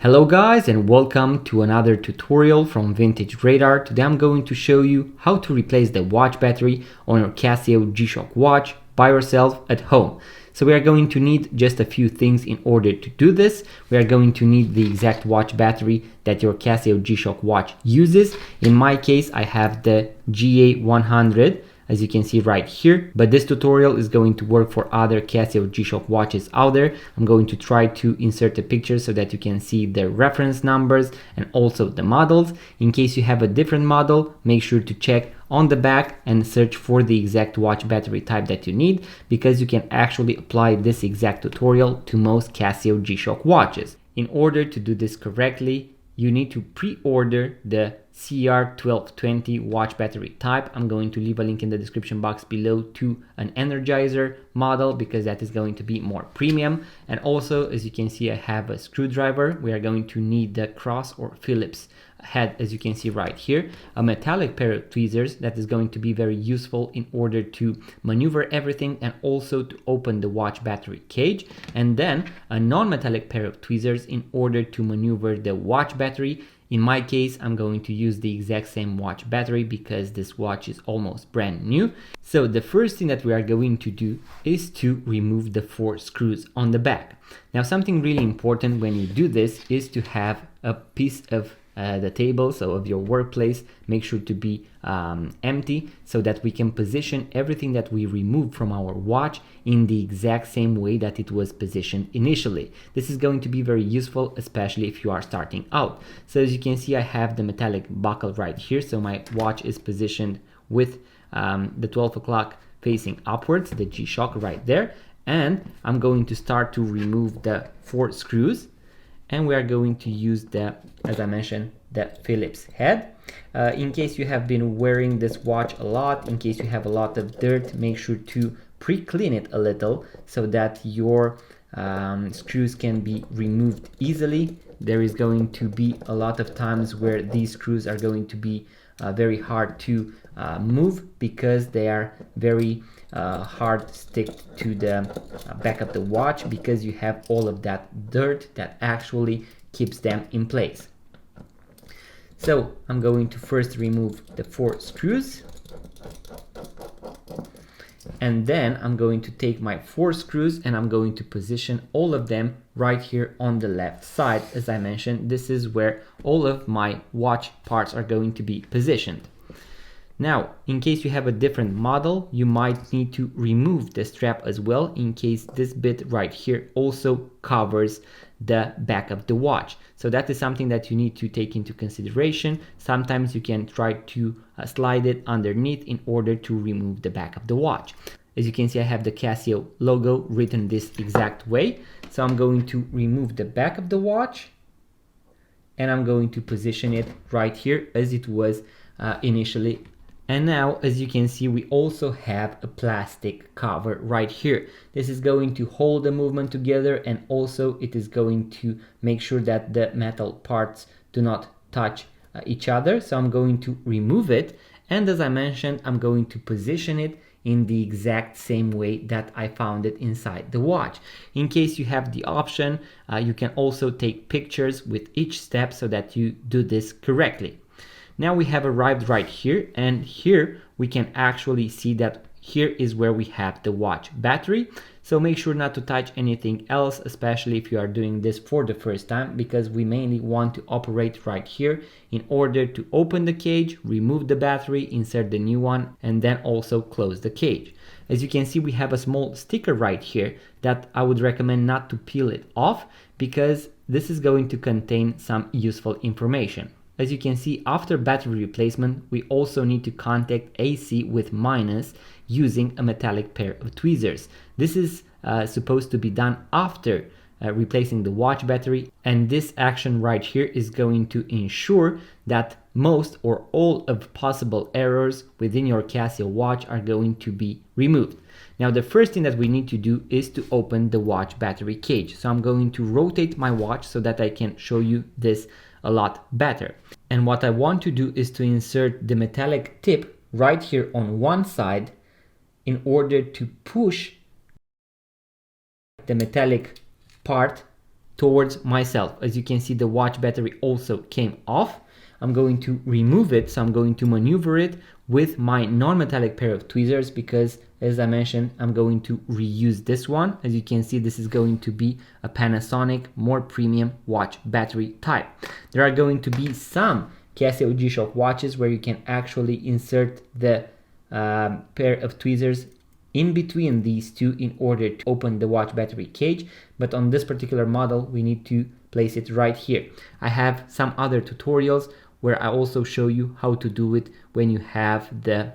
Hello guys, and welcome to another tutorial from Vintage Radar. Today I'm going to show you how to replace the watch battery on your Casio G-Shock watch by yourself at home. So we are going to need just a few things in order to do this. We are going to need the exact watch battery that your Casio G-Shock watch uses. In my case, I have the GA-100, as you can see right here, but this tutorial is going to work for other Casio G-Shock watches out there. I'm going to try to insert a picture so that you can see the reference numbers and also the models. In case you have a different model, make sure to check on the back and search for the exact watch battery type that you need, because you can actually apply this exact tutorial to most Casio G-Shock watches. In order to do this correctly, you need to pre-order the CR1220 watch battery type. I'm going to leave a link in the description box below to an Energizer model, because that is going to be more premium. And also, as you can see, I have a screwdriver. We are going to need the cross or Phillips head, as you can see right here, a metallic pair of tweezers that is going to be very useful in order to maneuver everything and also to open the watch battery cage, and then a non-metallic pair of tweezers in order to maneuver the watch battery. In my case, I'm going to use the exact same watch battery because this watch is almost brand new. So the first thing that we are going to do is to remove the 4 screws on the back. Now, something really important when you do this is to have a piece of the table, so of your workplace, make sure to be empty, so that we can position everything that we remove from our watch in the exact same way that it was positioned initially. This is going to be very useful, especially if you are starting out. So as you can see, I have the metallic buckle right here, so my watch is positioned with the 12 o'clock facing upwards, the G-Shock right there, and I'm going to start to remove the 4 screws. And we are going to use the, as I mentioned, the Phillips head. In case you have been wearing this watch a lot, in case you have a lot of dirt, make sure to pre-clean it a little so that your screws can be removed easily. There is going to be a lot of times where these screws are going to be very hard to move, because they are very hard to stick to the back of the watch, because you have all of that dirt that actually keeps them in place. So I'm going to first remove the 4 screws, and then I'm going to take my 4 screws and I'm going to position all of them right here on the left side. As I mentioned, this is where all of my watch parts are going to be positioned. Now, in case you have a different model, you might need to remove the strap as well, in case this bit right here also covers the back of the watch. So that is something that you need to take into consideration. Sometimes you can try to slide it underneath in order to remove the back of the watch. As you can see, I have the Casio logo written this exact way. So I'm going to remove the back of the watch and I'm going to position it right here as it was initially. And now, as you can see, we also have a plastic cover right here. This is going to hold the movement together, and also it is going to make sure that the metal parts do not touch each other. So I'm going to remove it, and as I mentioned, I'm going to position it in the exact same way that I found it inside the watch. In case you have the option, you can also take pictures with each step so that you do this correctly. Now we have arrived right here, and here we can actually see that here is where we have the watch battery. So make sure not to touch anything else, especially if you are doing this for the first time, because we mainly want to operate right here in order to open the cage, remove the battery, insert the new one, and then also close the cage. As you can see, we have a small sticker right here that I would recommend not to peel it off, because this is going to contain some useful information. As you can see, after battery replacement, we also need to contact AC with minus using a metallic pair of tweezers. This is supposed to be done after replacing the watch battery, and this action right here is going to ensure that most or all of possible errors within your Casio watch are going to be removed. Now, the first thing that we need to do is to open the watch battery cage. So I'm going to rotate my watch so that I can show you this a lot better. And what I want to do is to insert the metallic tip right here on one side in order to push the metallic part towards myself. As you can see, the watch battery also came off. I'm going to remove it, so I'm going to maneuver it with my non-metallic pair of tweezers because, as I mentioned, I'm going to reuse this one. As you can see, this is going to be a Panasonic, more premium watch battery type. There are going to be some Casio G-Shock watches where you can actually insert the pair of tweezers in between these two in order to open the watch battery cage, but on this particular model we need to place it right here. I have some other tutorials where I also show you how to do it when you have the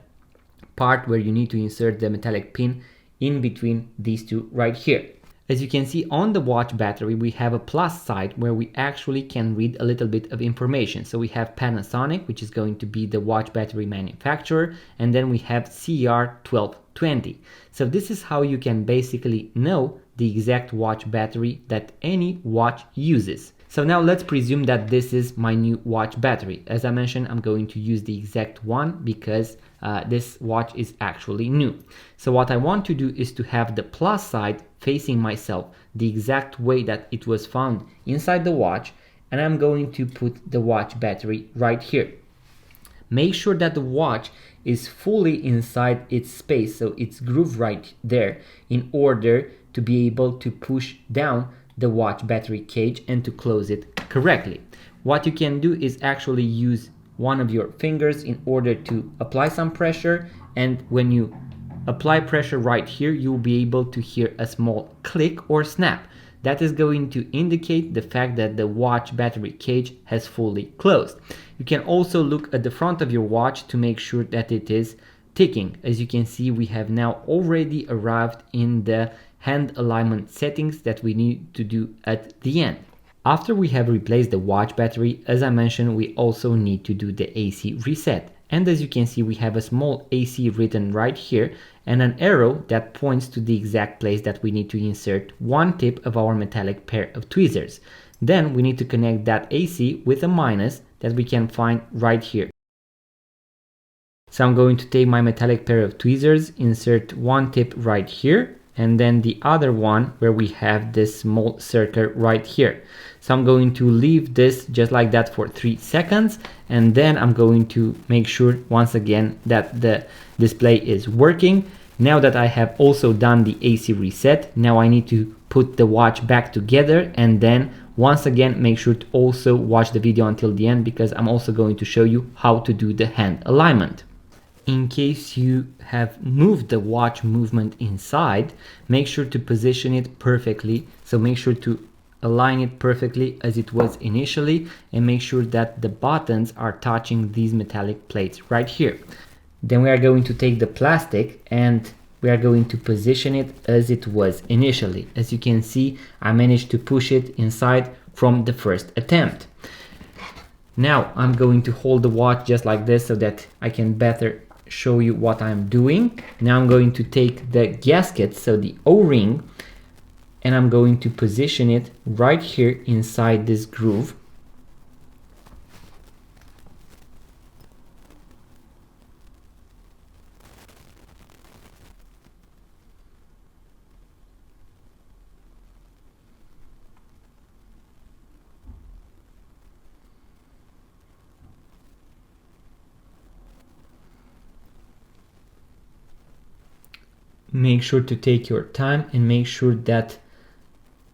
part where you need to insert the metallic pin in between these two right here. As you can see on the watch battery, we have a plus side where we actually can read a little bit of information. So we have Panasonic, which is going to be the watch battery manufacturer, and then we have CR1220. So this is how you can basically know the exact watch battery that any watch uses. So now let's presume that this is my new watch battery. As I mentioned, I'm going to use the exact one because this watch is actually new. So what I want to do is to have the plus side facing myself the exact way that it was found inside the watch, and I'm going to put the watch battery right here. Make sure that the watch is fully inside its space, so it's grooved right there, in order to be able to push down the watch battery cage and to close it correctly. What you can do is actually use one of your fingers in order to apply some pressure, and when you apply pressure right here, you'll be able to hear a small click or snap. That is going to indicate the fact that the watch battery cage has fully closed. You can also look at the front of your watch to make sure that it is ticking. As you can see, we have now already arrived in the hand alignment settings that we need to do at the end. After we have replaced the watch battery, as I mentioned, we also need to do the AC reset. And as you can see, we have a small AC written right here and an arrow that points to the exact place that we need to insert one tip of our metallic pair of tweezers. Then we need to connect that AC with a minus that we can find right here. So I'm going to take my metallic pair of tweezers, insert one tip right here, and then the other one where we have this small circle right here. So I'm going to leave this just like that for 3 seconds, and then I'm going to make sure once again that the display is working. Now that I have also done the AC reset, now I need to put the watch back together, and then once again make sure to also watch the video until the end because I'm also going to show you how to do the hand alignment. In case you have moved the watch movement inside, make sure to position it perfectly. So make sure to align it perfectly as it was initially, and make sure that the buttons are touching these metallic plates right here. Then we are going to take the plastic and we are going to position it as it was initially. As you can see, I managed to push it inside from the first attempt. Now I'm going to hold the watch just like this so that I can better show you what I'm doing. Now I'm going to take the gasket, so the O-ring, and I'm going to position it right here inside this groove. Make sure to take your time and make sure that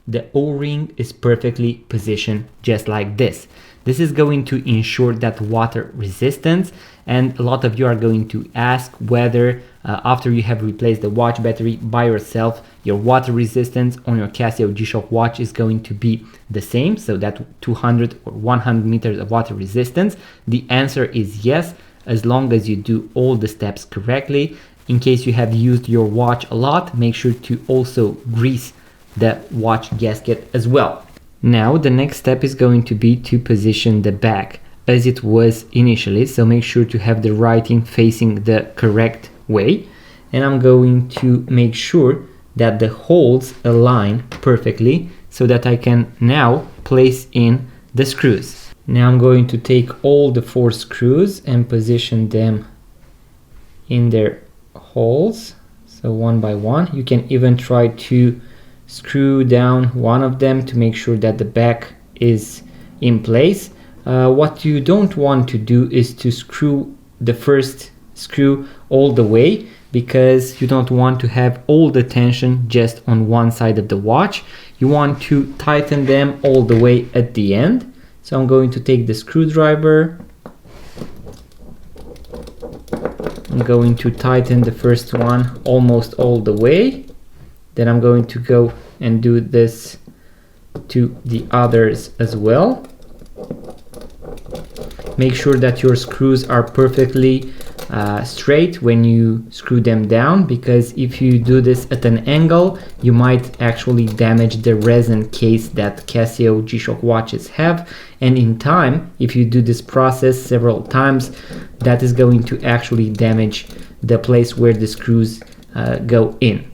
the O-ring is perfectly positioned just like this. This is going to ensure that water resistance, and a lot of you are going to ask whether after you have replaced the watch battery by yourself, your water resistance on your Casio G-Shock watch is going to be the same, so that 200 or 100 meters of water resistance. The answer is yes, as long as you do all the steps correctly. In case you have used your watch a lot, make sure to also grease the watch gasket as well. Now the next step is going to be to position the back as it was initially, so make sure to have the writing facing the correct way, and I'm going to make sure that the holes align perfectly so that I can now place in the screws. Now I'm going to take all the 4 screws and position them in their holes, so one by one. You can even try to screw down one of them to make sure that the back is in place. What you don't want to do is to screw the first screw all the way, because you don't want to have all the tension just on one side of the watch. You want to tighten them all the way at the end. So I'm going to take the screwdriver. I'm going to tighten the first one almost all the way. Then I'm going to go and do this to the others as well. Make sure that your screws are perfectly straight when you screw them down, because if you do this at an angle, you might actually damage the resin case that Casio G-Shock watches have, and in time, if you do this process several times, that is going to actually damage the place where the screws go in.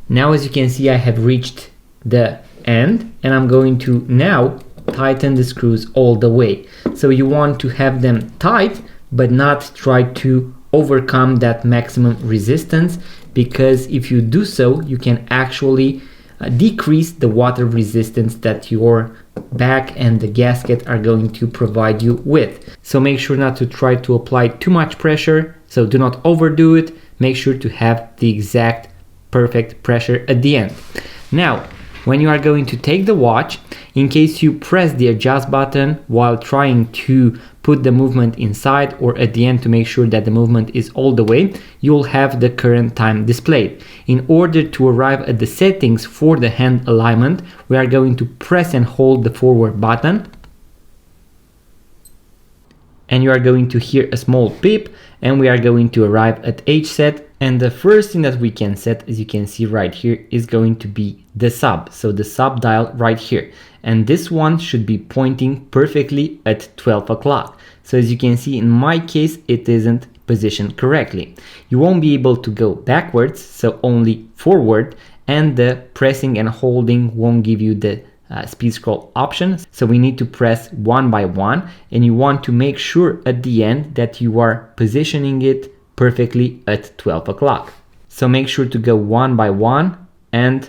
Now, as you can see, I have reached the end, and I'm going to now tighten the screws all the way. So you want to have them tight, but not try to overcome that maximum resistance, because if you do so, you can actually decrease the water resistance that your back and the gasket are going to provide you with. So make sure not to try to apply too much pressure, so do not overdo it. Make sure to have the exact perfect pressure at the end. Now, when you are going to take the watch, in case you press the adjust button while trying to put the movement inside or at the end to make sure that the movement is all the way, you'll have the current time displayed. In order to arrive at the settings for the hand alignment, we are going to press and hold the forward button, and you are going to hear a small beep, and we are going to arrive at H set. And the first thing that we can set, as you can see right here, is going to be the sub. So the sub dial right here. And this one should be pointing perfectly at 12 o'clock. So as you can see, in my case, it isn't positioned correctly. You won't be able to go backwards, so only forward, and the pressing and holding won't give you the speed scroll option. So we need to press one by one, and you want to make sure at the end that you are positioning it perfectly at 12 o'clock. So make sure to go one by one, and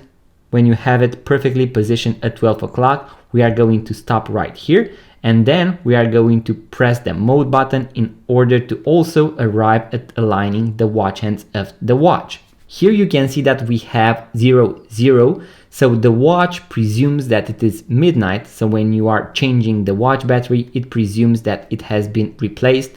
when you have it perfectly positioned at 12 o'clock, we are going to stop right here, and then we are going to press the mode button in order to also arrive at aligning the watch hands of the watch. Here you can see that we have 00, so the watch presumes that it is midnight. So when you are changing the watch battery, it presumes that it has been replaced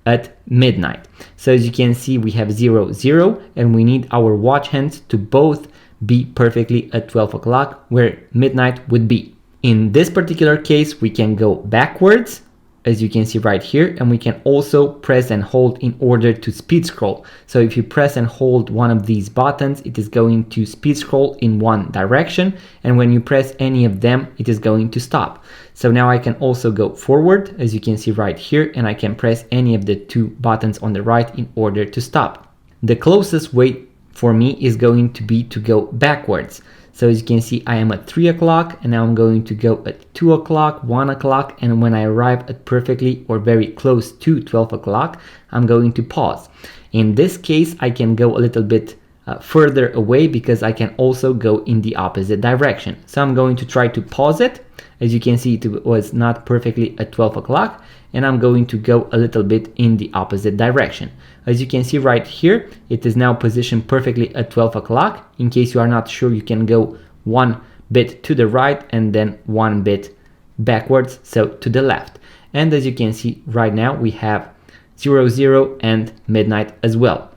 at midnight. So as you can see, we have 00, and we need our watch hands to both be perfectly at 12 o'clock where midnight would be. In this particular case, we can go backwards, as you can see right here, and we can also press and hold in order to speed scroll. So if you press and hold one of these buttons, it is going to speed scroll in one direction, and when you press any of them, it is going to stop. So now I can also go forward, as you can see right here, and I can press any of the two buttons on the right in order to stop. The closest way for me is going to be to go backwards. So as you can see, I am at 3 o'clock, and now I'm going to go at 2 o'clock, 1 o'clock, and when I arrive at perfectly or very close to 12 o'clock, I'm going to pause. In this case, I can go a little bit further away, because I can also go in the opposite direction. So I'm going to try to pause it. As you can see, it was not perfectly at 12 o'clock, and I'm going to go a little bit in the opposite direction. As you can see right here, it is now positioned perfectly at 12 o'clock. In case you are not sure, you can go one bit to the right and then one bit backwards, so to the left. And as you can see right now, we have 00 and midnight as well.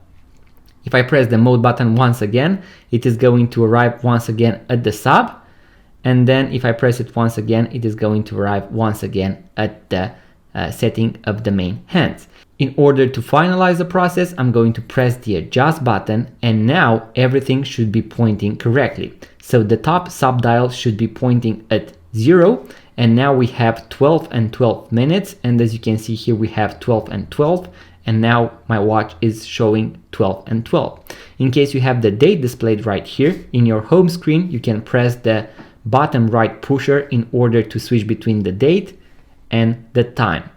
If I press the mode button once again, it is going to arrive once again at the sub. And then if I press it once again, it is going to arrive once again at the setting of the main hands. In order to finalize the process, I'm going to press the adjust button, and now everything should be pointing correctly. So the top sub dial should be pointing at 0, and now we have 12 and 12 minutes, and as you can see here, we have 12 and 12, and now my watch is showing 12 and 12. In case you have the date displayed right here in your home screen, you can press the bottom right pusher in order to switch between the date and the time.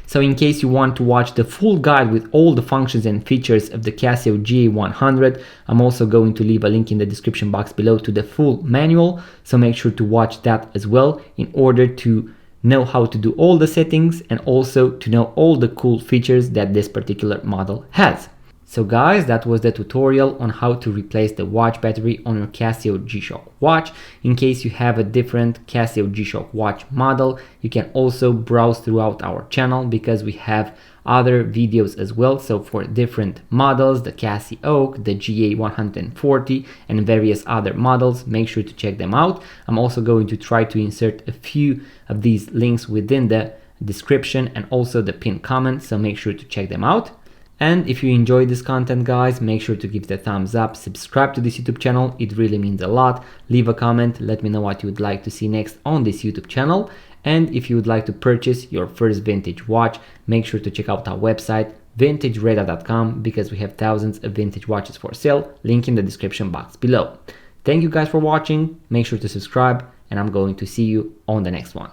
So in case you want to watch the full guide with all the functions and features of the Casio GA-100, I'm also going to leave a link in the description box below to the full manual, so make sure to watch that as well in order to know how to do all the settings and also to know all the cool features that this particular model has. So guys, that was the tutorial on how to replace the watch battery on your Casio G-Shock watch. In case you have a different Casio G-Shock watch model, you can also browse throughout our channel because we have other videos as well. So for different models, the Casio Oak, the GA-140 and various other models, make sure to check them out. I'm also going to try to insert a few of these links within the description and also the pinned comment, so make sure to check them out. And if you enjoyed this content, guys, make sure to give the thumbs up, subscribe to this YouTube channel, it really means a lot. Leave a comment, let me know what you would like to see next on this YouTube channel. And if you would like to purchase your first vintage watch, make sure to check out our website, vintageradar.com, because we have thousands of vintage watches for sale, link in the description box below. Thank you guys for watching, make sure to subscribe, and I'm going to see you on the next one.